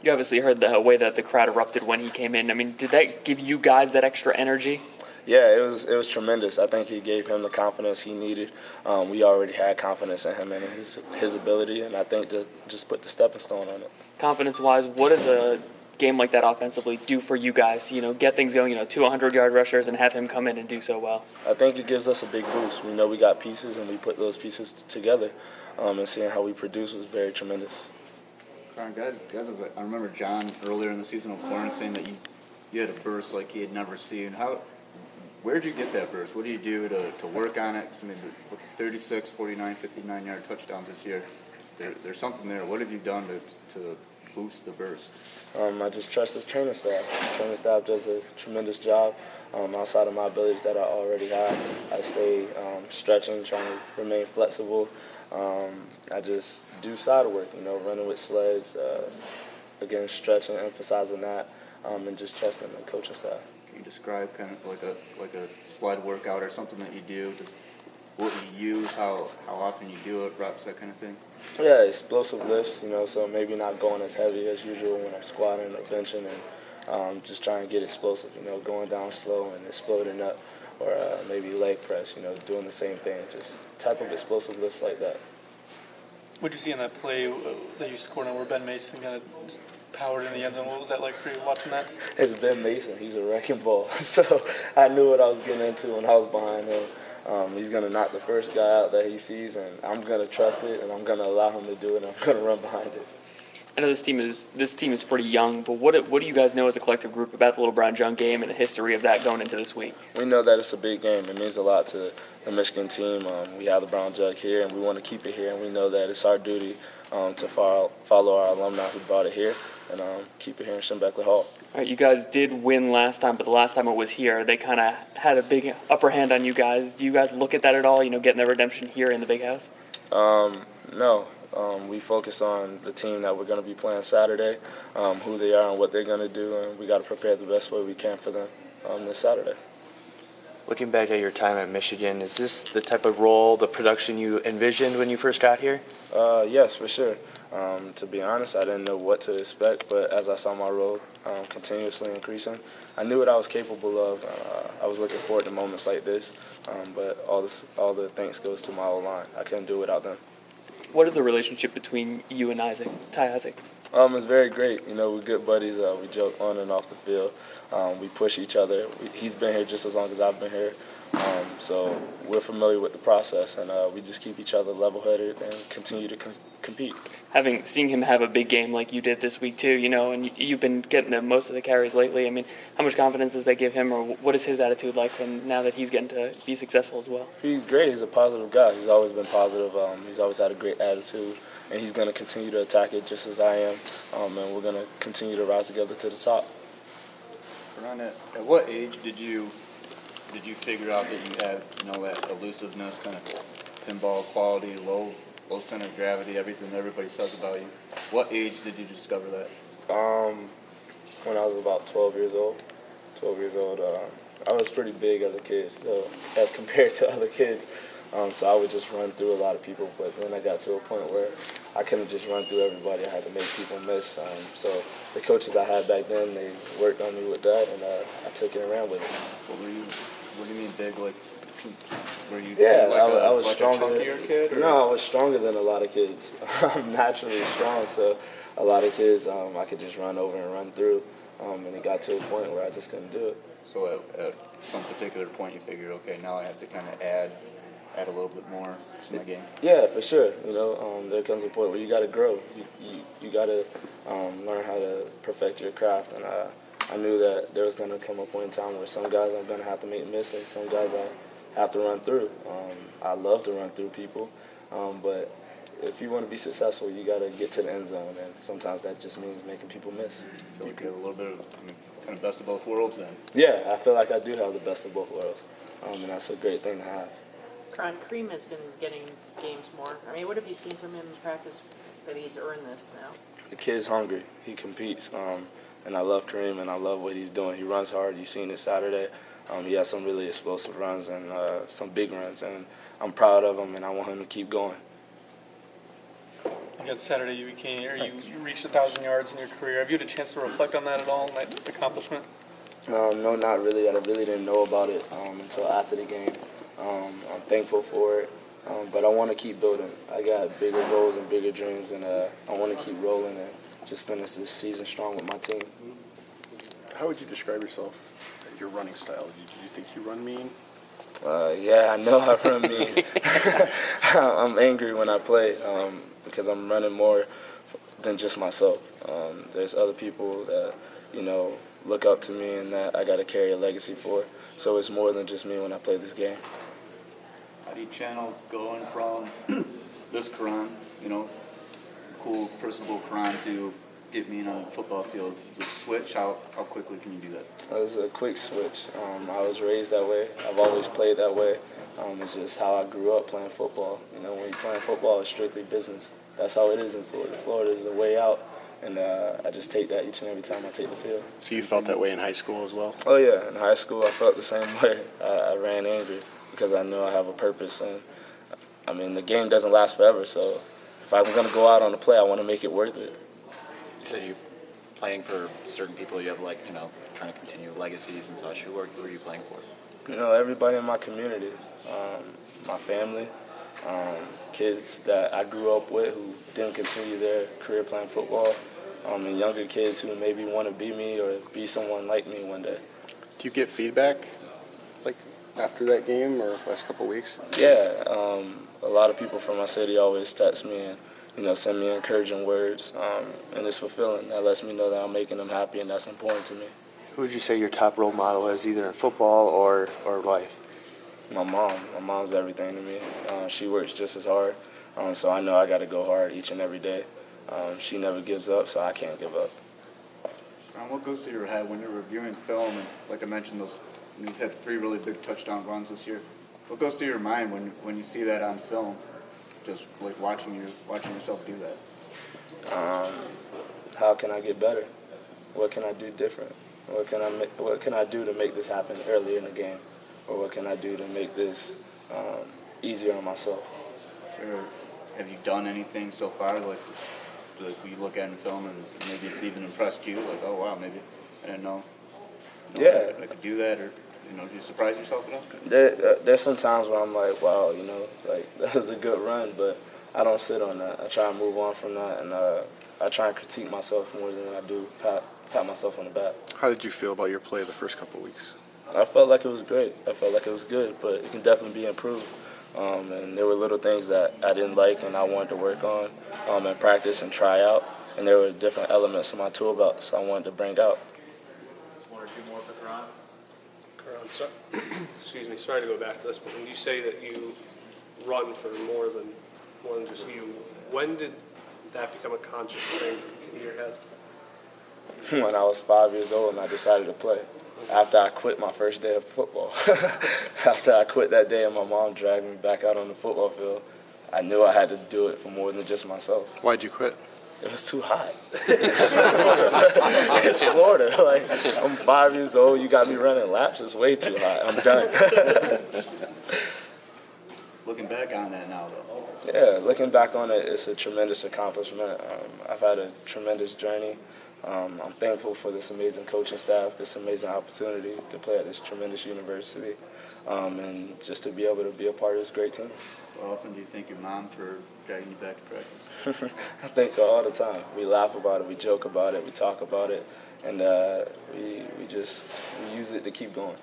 You obviously heard the way that the crowd erupted when he came in. I mean, did that give you guys that extra energy? Yeah, it was tremendous. I think he gave him the confidence he needed. We already had confidence in him and his ability, and I think just put the stepping stone on it. Confidence-wise, what does a game like that offensively do for you guys? Get things going, 200-yard rushers and have him come in and do so well. I think it gives us a big boost. We know we got pieces, and we put those pieces together, and seeing how we produce was very tremendous. Guys, I remember John earlier in the season with Clarence saying that you had a burst like he had never seen. Where did you get that burst? What do you do to work on it? I mean, with 36, 49, 59-yard touchdowns this year, there's something there. What have you done to boost the burst? I just trust the training staff. The training staff does a tremendous job outside of my abilities that I already have. I stay stretching, trying to remain flexible. I just do side work, running with sleds, again, stretching, emphasizing that, and just trusting the coaching staff. Can you describe kind of like a sled workout or something that you do? Just what you use, how often you do it, reps, that kind of thing? Yeah, explosive lifts, so maybe not going as heavy as usual when I'm squatting or benching, and just trying to get explosive, going down slow and exploding up, or maybe leg press, doing the same thing, just type of explosive lifts like that. What did you see in that play that you scored on where Ben Mason kind of just powered in the end zone? What was that like for you watching that? It's Ben Mason. He's a wrecking ball. So I knew what I was getting into when I was behind him. He's going to knock the first guy out that he sees, and I'm going to trust it, and I'm going to allow him to do it, and I'm going to run behind it. I know this team is pretty young, but what do you guys know as a collective group about the Little Brown Junk game and the history of that going into this week? We know that it's a big game. It means a lot to the Michigan team. We have the Brown Jug here, and we want to keep it here, and we know that it's our duty to follow our alumni who brought it here and keep it here in Schembechler Hall. All right, you guys did win last time, but the last time it was here, they kind of had a big upper hand on you guys. Do you guys look at that at all, getting the redemption here in the Big House? No. We focus on the team that we're going to be playing Saturday, who they are and what they're going to do, and we got to prepare the best way we can for them this Saturday. Looking back at your time at Michigan, is this the type of role, the production you envisioned when you first got here? Yes, for sure. To be honest, I didn't know what to expect, but as I saw my role continuously increasing, I knew what I was capable of. I was looking forward to moments like this, but all the thanks goes to my O-line. I couldn't do it without them. What is the relationship between you and Ty Isaac? It's very great. We're good buddies. We joke on and off the field. We push each other. He's been here just as long as I've been here. So we're familiar with the process, and we just keep each other level-headed and continue to compete. Having seen him have a big game like you did this week too, and you've been getting most of the carries lately. I mean, how much confidence does that give him, or what is his attitude like now that he's getting to be successful as well? He's great. He's a positive guy. He's always been positive. He's always had a great attitude, and he's going to continue to attack it just as I am. And we're going to continue to rise together to the top. Karan, at what age did you figure out that you had that elusiveness, kind of pinball quality, low center of gravity, everything everybody says about you? What age did you discover that? When I was about 12 years old. I was pretty big as a kid, so as compared to other kids. So I would just run through a lot of people, but then I got to a point where I couldn't just run through everybody. I had to make people miss. So the coaches I had back then, they worked on me with that, and I took it and ran with it. What do you mean big? Like, were you I was like stronger. A chunkier kid? Or? No, I was stronger than a lot of kids. I'm naturally strong, so a lot of kids I could just run over and run through, and it got to a point where I just couldn't do it. So at some particular point you figured, okay, now I have to kind of add a little bit more to my game. Yeah, for sure. There comes a point where you got to grow. You got to learn how to perfect your craft, and I knew that there was going to come a point in time where some guys I'm going to have to make miss, and some guys I have to run through. I love to run through people, but if you want to be successful, you got to get to the end zone, and sometimes that just means making people miss. I feel like you have a little bit of kind of best of both worlds then. Yeah, I feel like I do have the best of both worlds, and that's a great thing to have. Kareem has been getting games more. I mean, what have you seen from him in practice that he's earned this now? The kid's hungry. He competes, and I love Kareem, and I love what he's doing. He runs hard. You've seen it Saturday. He has some really explosive runs and some big runs, and I'm proud of him, and I want him to keep going. Against Saturday, you reached 1,000 yards in your career. Have you had a chance to reflect on that at all, that accomplishment? No, not really. I really didn't know about it until after the game. I'm thankful for it, but I want to keep building. I got bigger goals and bigger dreams, and I want to keep rolling and just finish this season strong with my team. How would you describe yourself, your running style? Do you think you run mean? Yeah, I know I run mean. I'm angry when I play because I'm running more than just myself. There's other people that, look up to me and that I got to carry a legacy for. So it's more than just me when I play this game. How do you channel going from this Karan, cool, personable Karan, to get mean on the football field? The switch, how quickly can you do that? It was a quick switch. I was raised that way. I've always played that way. It's just how I grew up playing football. When you're playing football, it's strictly business. That's how it is in Florida. Florida is a way out, and I just take that each and every time I take the field. So you felt that way in high school as well? Oh, yeah. In high school, I felt the same way. I ran angry because I know I have a purpose. And, the game doesn't last forever, so if I'm going to go out on a play, I want to make it worth it. You said you playing for certain people. You have trying to continue legacies and such. Who are you playing for? Everybody in my community, my family, kids that I grew up with who didn't continue their career playing football, and younger kids who maybe want to be me or be someone like me one day. Do you get feedback, after that game or last couple of weeks? Yeah, a lot of people from my city always text me and send me encouraging words, and it's fulfilling. That lets me know that I'm making them happy, and that's important to me. Who would you say your top role model is, either in football or life? My mom. My mom's everything to me. She works just as hard, so I know I got to go hard each and every day. She never gives up, so I can't give up. What goes through your head when you're reviewing film, and like I mentioned, you've had 3 really big touchdown runs this year. What goes through your mind when you see that on film? Just watching yourself do that. How can I get better? What can I do different? What can I do to make this happen earlier in the game? Or what can I do to make this easier on myself? So, have you done anything so far? You look at in film and maybe it's even impressed you. Oh wow, maybe I didn't know. Yeah, I could do that, or do you surprise yourself at all? There's some times where I'm like, wow, that was a good run, but I don't sit on that. I try and move on from that, and I try and critique myself more than I do pat myself on the back. How did you feel about your play the first couple of weeks? I felt like it was great. I felt like it was good, but it can definitely be improved. And there were little things that I didn't like and I wanted to work on and practice and try out. And there were different elements in my tool belt I wanted to bring out. One or two more for Karan. Karan, excuse me, sorry to go back to this, but when you say that you run for more than just you, when did that become a conscious thing in your head? When I was 5 years old and I decided to play. After I quit my first day of football. After I quit that day and my mom dragged me back out on the football field, I knew I had to do it for more than just myself. Why'd you quit? It was too hot. It's Florida. I'm 5 years old. You got me running laps. It's way too hot. I'm done. Looking back on that now, though. Yeah, looking back on it, it's a tremendous accomplishment. I've had a tremendous journey. I'm thankful for this amazing coaching staff, this amazing opportunity to play at this tremendous university, and just to be able to be a part of this great team. How often do you thank your mom for dragging you back to practice? I thank her all the time. We laugh about it, we joke about it, we talk about it, and we use it to keep going.